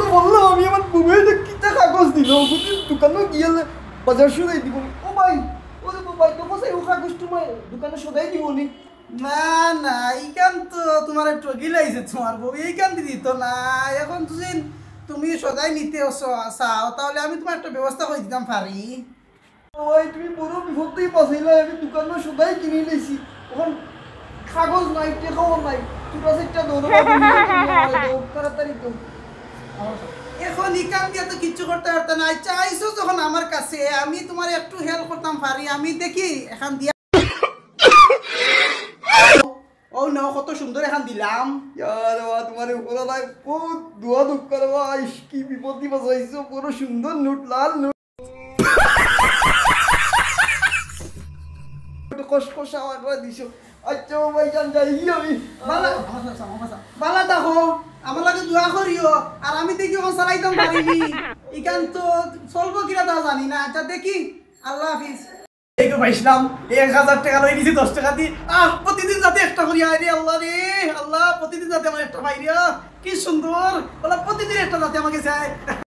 তো বললাম আমি আমার মোবাইল কিটা কাগজ দিল দোকানে গিয়ে বাজার শুনাই দিব ও ভাই ওরে ভাই তো কোথায় ও কাগজ তোমার দোকানে সদাই দিব নি না না এইখান তো তোমার ঠকি লাইছে তোমার বউ এইখান দিদি তো না এখন তুমি সদাই নিতে চাও তাহলে আমি তোমার একটা ব্যবস্থা করে দিতাম পারি। ভাই তুমি বড় বিপদই পাইলা আমি দোকানে সদাই কিনে লইছি এখন কাগজ নাই টেকাও নাই তোরা সেটা দৌড়া তাড়াতাড়ি তো এখন ইকান দিয়ে তো কিচ্ছু করতে পারতো না চাইছো যখন আমার কাছে আমি তোমার একটু হেল্প করতাম পারি আমি দেখি এখান দিয়া ও না কত সুন্দর এখান দিলাম তোমার উপরে নাই বহুত দোয়া দুঃখ করে ইস কি বিপত্তি বাঁচাইছো বড় সুন্দর নোট লাল নোট কষ্ট আমার দিছো আচ্ছা ভাই জান যাই আমি বালা দেখো আমার লাগে দোয়া করিও আর আমি দেখি ও চালাইতাম পারিনি ইকান তো চলবো কিনা তা জানি না আচ্ছা দেখি আল্লাহ হাফিজ এইগো পাইছিলাম 1000 টাকা লই দিছি 10 টাকা দি প্রতিদিন যাতে একটা করি আরে আল্লাহ রে আল্লাহ প্রতিদিন যাতে আমার একটা পাই রে কি সুন্দর বলা প্রতিদিন একটা যাতে আমাকে চাই